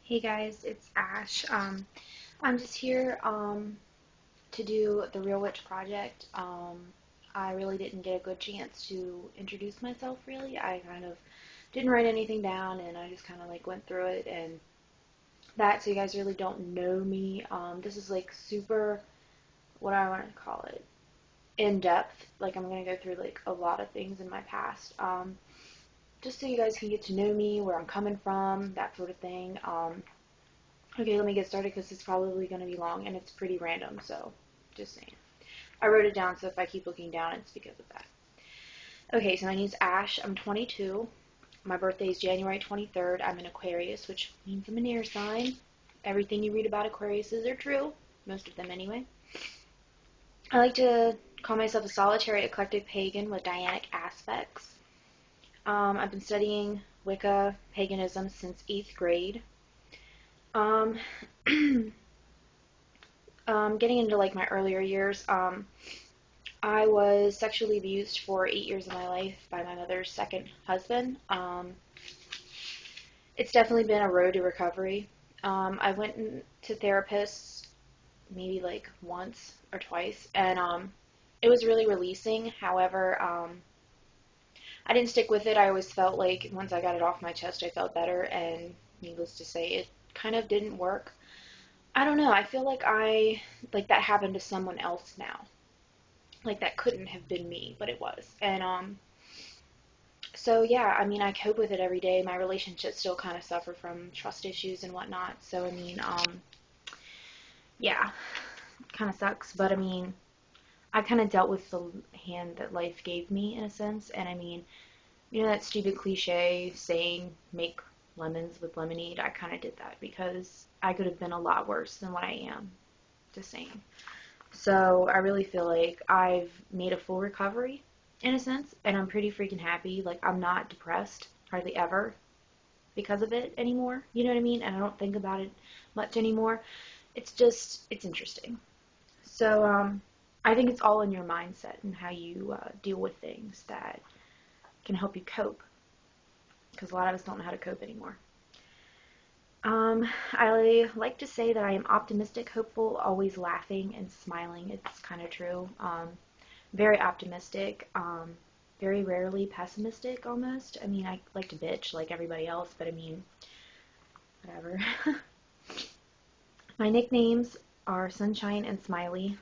Hey guys, it's Ash. I'm just here to do the Real Witch project. I really didn't get a good chance to introduce myself really. I kind of didn't write anything down and I just kind of like went through it and that, so you guys really don't know me. This is like super, what do I want to call it, in depth. Like I'm going to go through like a lot of things in my past. Just so you guys can get to know me, where I'm coming from, that sort of thing. Okay, let me get started because it's probably going to be long and it's pretty random, so just saying. I wrote it down, so if I keep looking down, it's because of that. Okay, so my name's Ash. I'm 22. My birthday is January 23rd. I'm an Aquarius, which means I'm an air sign. Everything you read about Aquariuses are true. Most of them, anyway. I like to call myself a solitary eclectic pagan with Dianic aspects. I've been studying Wicca paganism since 8th grade. Um, Getting into like my earlier years, I was sexually abused for 8 years of my life by my mother's second husband. It's definitely been a road to recovery. I went to therapists maybe like once or twice, and it was really releasing. However, I didn't stick with it. I always felt like once I got it off my chest, I felt better, and needless to say, it kind of didn't work. I don't know. I feel like that happened to someone else now. Like that couldn't have been me, but it was. And so yeah, I mean, I cope with it every day. My relationships still kind of suffer from trust issues and whatnot. So I mean, yeah, kind of sucks. But I mean, I kind of dealt with the hand that life gave me in a sense. And I mean, you know that stupid cliche saying, make lemons with lemonade? I kind of did that because I could have been a lot worse than what I am. Just saying. So I really feel like I've made a full recovery in a sense, and I'm pretty freaking happy. Like I'm not depressed hardly ever because of it anymore. You know what I mean? And I don't think about it much anymore. It's interesting. So I think it's all in your mindset and how you deal with things that can help you cope. Because a lot of us don't know how to cope anymore. I like to say that I am optimistic, hopeful, always laughing and smiling. It's kind of true. Very optimistic, very rarely pessimistic almost. I mean, I like to bitch like everybody else, but I mean, whatever. My nicknames are Sunshine and Smiley.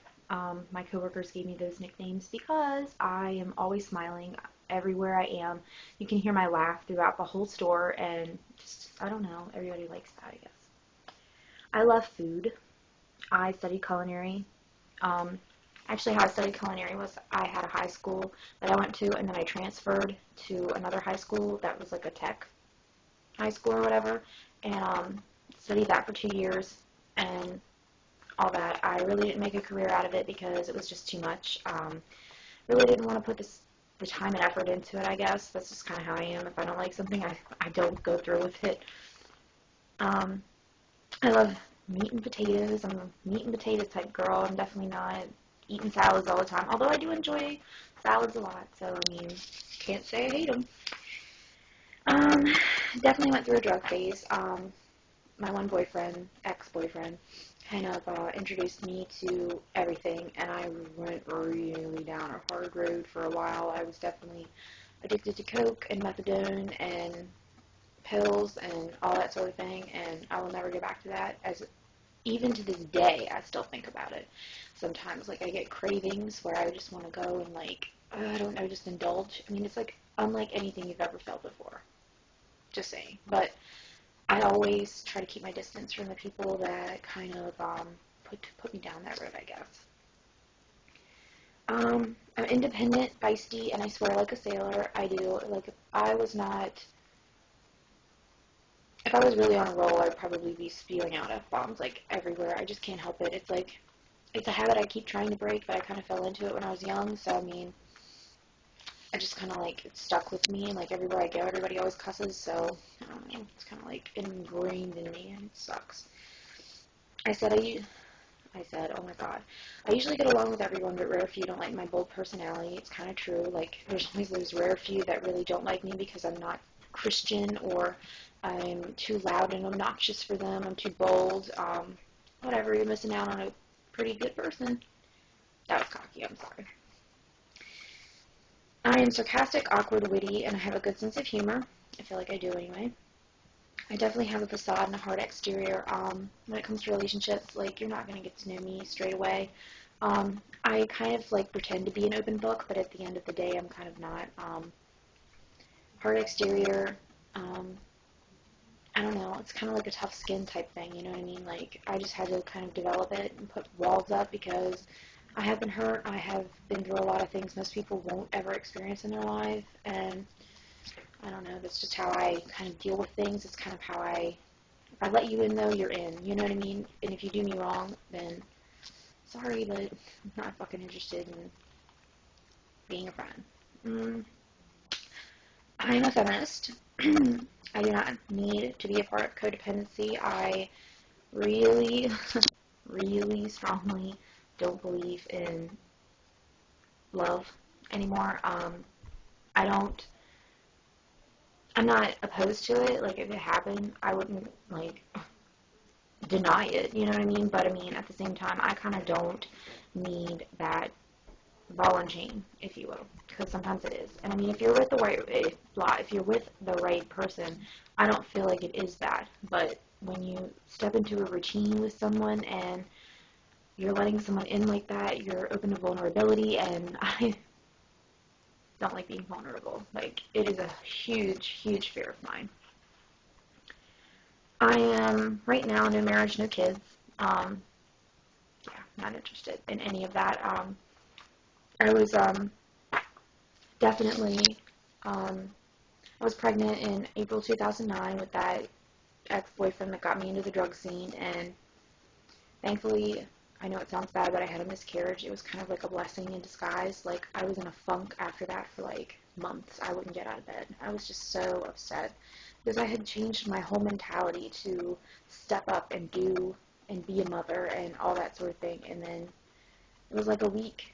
My coworkers gave me those nicknames because I am always smiling everywhere I am. You can hear my laugh throughout the whole store, and just, I don't know, everybody likes that, I guess. I love food. I studied culinary. Actually, how I studied culinary was I had a high school that I went to, and then I transferred to another high school that was like a tech high school or whatever, and studied that for 2 years, and all that. I really didn't make a career out of it because it was just too much. Really didn't want to put the time and effort into it, I guess. That's just kind of how I am. If I don't like something, I don't go through with it. Um, I love meat and potatoes. I'm a meat and potato type girl. I'm definitely not eating salads all the time, although I do enjoy salads a lot, so I mean, can't say I hate them. Um, Definitely went through a drug phase. My one boyfriend, ex-boyfriend, kind of introduced me to everything, and I went really down a hard road for a while. I was definitely addicted to coke and methadone and pills and all that sort of thing, and I will never go back to that. As even to this day, I still think about it. Sometimes, like, I get cravings where I just want to go and, like, I don't know, just indulge. I mean, it's, like, unlike anything you've ever felt before. Just saying. But I always try to keep my distance from the people that kind of put me down that road, I guess. I'm independent, feisty, and I swear like a sailor. I do. Like, if I was really on a roll, I'd probably be spewing out F-bombs, like, everywhere. I just can't help it. It's like, it's a habit I keep trying to break, but I kind of fell into it when I was young, so, I mean, I just kind of, like, it stuck with me, and, like, everywhere I go, everybody always cusses, so, I don't know, it's kind of, like, ingrained in me, and it sucks. I said, oh my god, I usually get along with everyone, but rare few don't like my bold personality. It's kind of true. Like, there's always those rare few that really don't like me because I'm not Christian or I'm too loud and obnoxious for them. I'm too bold. Whatever, you're missing out on a pretty good person. That was cocky, I'm sorry. I am sarcastic, awkward, witty, and I have a good sense of humor. I feel like I do anyway. I definitely have a facade and a hard exterior. When it comes to relationships, like, you're not going to get to know me straight away. I kind of, like, pretend to be an open book, but at the end of the day, I'm kind of not. Hard exterior, I don't know, it's kind of like a tough skin type thing, you know what I mean? Like, I just had to kind of develop it and put walls up because I have been hurt. I have been through a lot of things most people won't ever experience in their life, and I don't know, that's just how I kind of deal with things. It's kind of how if I let you in, though, you're in, you know what I mean? And if you do me wrong, then sorry, but I'm not fucking interested in being a friend. I am a feminist. I do not need to be a part of codependency. I really, really strongly don't believe in love anymore. I'm not opposed to it. Like, if it happened, I wouldn't, like, deny it, you know what I mean? But, I mean, at the same time, I kind of don't need that ball and chain, if you will, because sometimes it is. And, I mean, if you're with the right person, I don't feel like it is bad. But when you step into a routine with someone and you're letting someone in like that, you're open to vulnerability, and I don't like being vulnerable. Like, it is a huge, huge fear of mine. I am, right now, no marriage, no kids. Yeah, not interested in any of that. I was definitely, I was pregnant in April 2009 with that ex-boyfriend that got me into the drug scene, and thankfully, I know it sounds bad, but I had a miscarriage. It was kind of like a blessing in disguise. Like, I was in a funk after that for, like, months. I wouldn't get out of bed. I was just so upset because I had changed my whole mentality to step up and do and be a mother and all that sort of thing. And then it was like a week.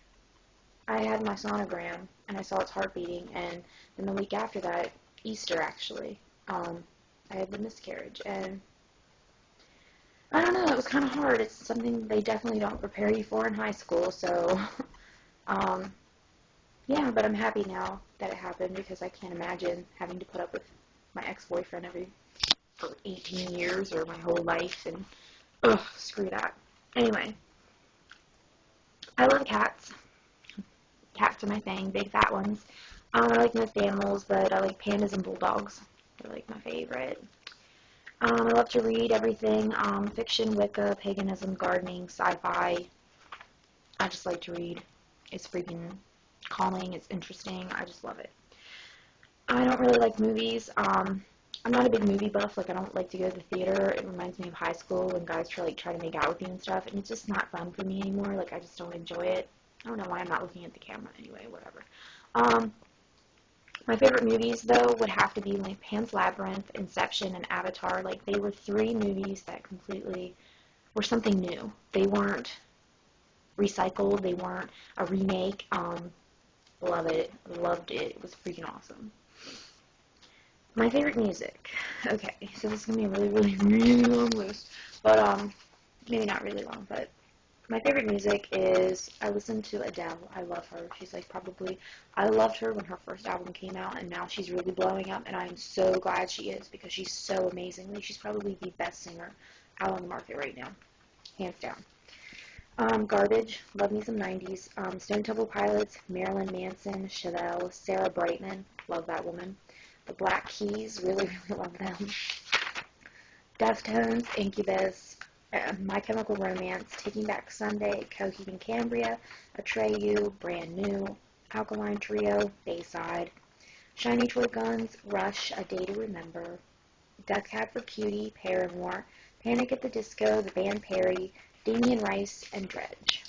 I had my sonogram, and I saw its heart beating, and then the week after that, Easter actually, I had the miscarriage, and I don't know, it was kind of hard. It's something they definitely don't prepare you for in high school, so, yeah, but I'm happy now that it happened because I can't imagine having to put up with my ex-boyfriend for 18 years or my whole life, and, ugh, screw that. Anyway, I love cats. Cats are my thing, big fat ones. I like most animals, but I like pandas and bulldogs. They're like my favorite. I love to read everything, fiction, Wicca, paganism, gardening, sci-fi. I just like to read. It's freaking calming, it's interesting, I just love it. I don't really like movies. I'm not a big movie buff. Like, I don't like to go to the theater. It reminds me of high school when guys try to make out with you and stuff, and it's just not fun for me anymore. Like, I just don't enjoy it. I don't know why I'm not looking at the camera anyway, whatever. My favorite movies, though, would have to be like Pan's Labyrinth, Inception, and Avatar. Like, they were 3 movies that completely were something new. They weren't recycled. They weren't a remake. Love it. Loved it. It was freaking awesome. My favorite music. Okay, so this is going to be a really, really, really long list. But, maybe not really long, but my favorite music is, I listen to Adele. I love her. She's like I loved her when her first album came out, and now she's really blowing up, and I'm so glad she is because she's so amazing. Like, she's probably the best singer out on the market right now, hands down. Garbage, love me some 90s. Stone Temple Pilots, Marilyn Manson, Chevelle, Sarah Brightman, love that woman. The Black Keys, really, really love them. Deftones, Incubus, My Chemical Romance, Taking Back Sunday, Coheed and Cambria, Atreyu, Brand New, Alkaline Trio, Bayside, Shiny Toy Guns, Rush, A Day to Remember, Duck Hat for Cutie, Paramore, Panic at the Disco, The Band Perry, Damien Rice, and Dredge.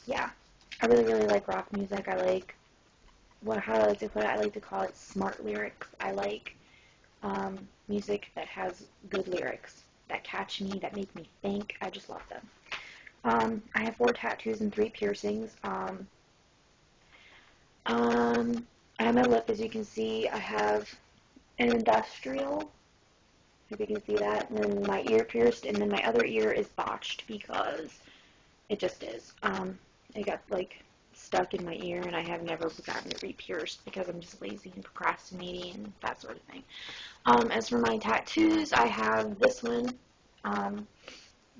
Yeah, I really, really like rock music. I like, how I like to put it, I like to call it smart lyrics. I like music that has good lyrics, that catch me, that make me think. I just love them. I have 4 tattoos and 3 piercings. I And my lip, as you can see, I have an industrial. If you can see that. And then my ear pierced, and then my other ear is botched because it just is. It got, like, stuck in my ear, and I have never gotten it re-pierced because I'm just lazy and procrastinating and that sort of thing. As for my tattoos, I have this one. I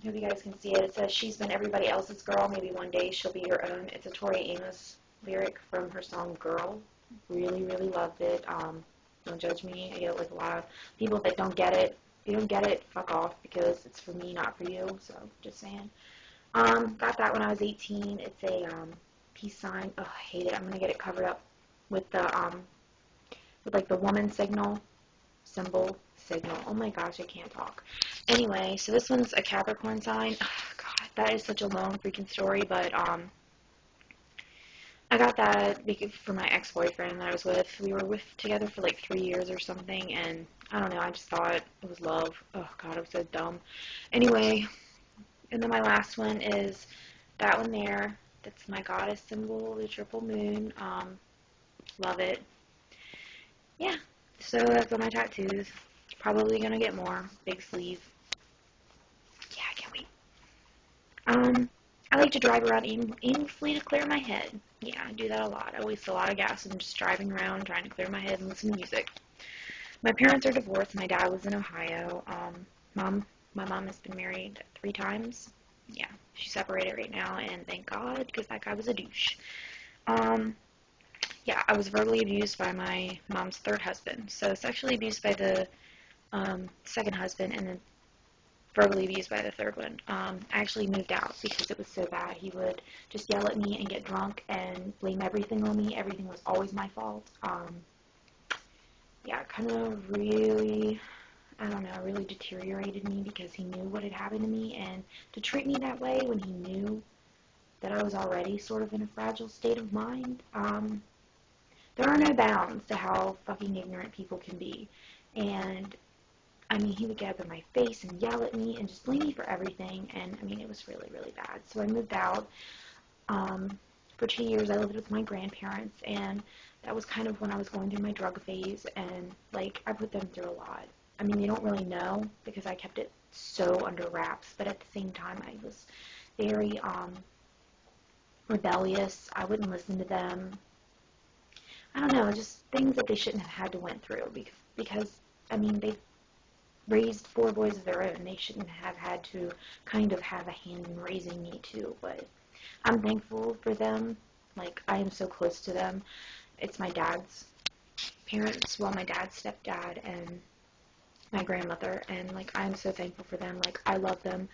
hope you guys can see it. It says, "She's been everybody else's girl. Maybe one day she'll be your own." It's a Tori Amos lyric from her song Girl. Really, really loved it. Don't judge me. I get like a lot of people that don't get it. If you don't get it, fuck off, because it's for me, not for you. So, just saying. Got that when I was 18. It's a peace sign. Oh, I hate it. I'm gonna get it covered up with the with like the woman signal. Oh my gosh, I can't talk. Anyway, so this one's a Capricorn sign. Oh, God, that is such a long freaking story, but I got that for my ex-boyfriend that I was with. We were together for like 3 years or something, and I don't know, I just thought it was love. Oh God, I was so dumb. Anyway, and then my last one is that one there. That's my goddess symbol, the triple moon. Love it. Yeah, so that's all my tattoos. Probably gonna get more. Big sleeve. Yeah, I can't wait. I like to drive around aimlessly to clear my head. Yeah, I do that a lot. I waste a lot of gas and just driving around trying to clear my head and listen to music. My parents are divorced. My dad was in Ohio. My mom has been married 3 times. Yeah, she's separated right now, and thank God, because that guy was a douche. Yeah, I was verbally abused by my mom's 3rd husband. So sexually abused by the 2nd husband, and then verbally abused by the 3rd one. I actually moved out because it was so bad. He would just yell at me and get drunk and blame everything on me. Everything was always my fault. Yeah, kind of really, I don't know, really deteriorated me because he knew what had happened to me, and to treat me that way when he knew that I was already sort of in a fragile state of mind. There are no bounds to how fucking ignorant people can be. And I mean, he would get up in my face and yell at me and just blame me for everything, and I mean, it was really, really bad. So I moved out. For 2 years, I lived with my grandparents, and that was kind of when I was going through my drug phase, and, like, I put them through a lot. I mean, they don't really know because I kept it so under wraps, but at the same time, I was very, rebellious. I wouldn't listen to them. I don't know, just things that they shouldn't have had to went through because I mean, they raised 4 boys of their own. They shouldn't have had to kind of have a hand in raising me too, but I'm thankful for them. Like, I am so close to them. It's my dad's parents, well, my dad's stepdad and my grandmother, and, like, I'm so thankful for them. Like, I love them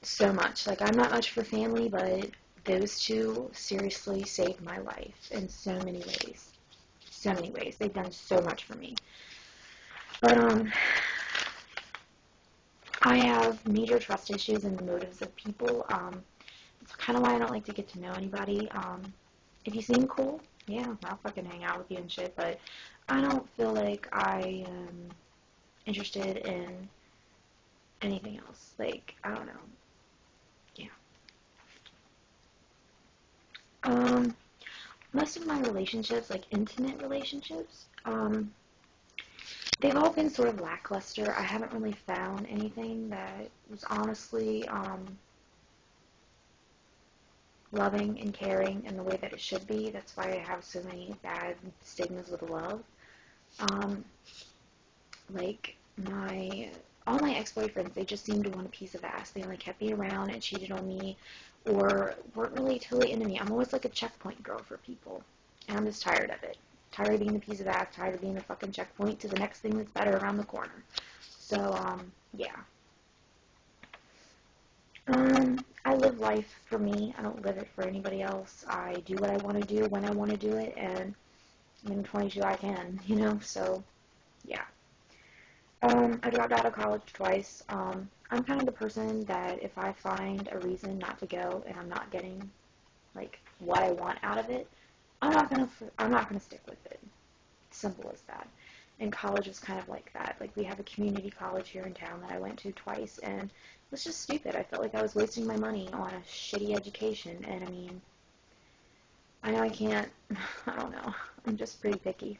so much. Like, I'm not much for family, but those 2 seriously saved my life in so many ways. So many ways. They've done so much for me. But, I have major trust issues in the motives of people. It's kind of why I don't like to get to know anybody. If you seem cool, yeah, I'll fucking hang out with you and shit, but I don't feel like I am interested in anything else. Like, I don't know. Yeah. Most of my relationships, like intimate relationships, they've all been sort of lackluster. I haven't really found anything that was honestly, loving and caring in the way that it should be. That's why I have so many bad stigmas with love. Like, all my ex-boyfriends, they just seemed to want a piece of ass. They only kept me around and cheated on me, or weren't really totally into me. I'm always like a checkpoint girl for people, and I'm just tired of it. Tired of being a piece of ass, tired of being a fucking checkpoint to the next thing that's better around the corner. So, yeah. I live life for me. I don't live it for anybody else. I do what I want to do when I want to do it, and when I'm 22, I can, so, yeah. I dropped out of college twice. I'm kind of the person that if I find a reason not to go and I'm not getting, like, what I want out of it, I'm not gonna stick with it. Simple as that. And college was kind of like that. Like, we have a community college here in town that I went to twice, and it was just stupid. I felt like I was wasting my money on a shitty education, and I mean, I know I can't, I don't know. I'm just pretty picky.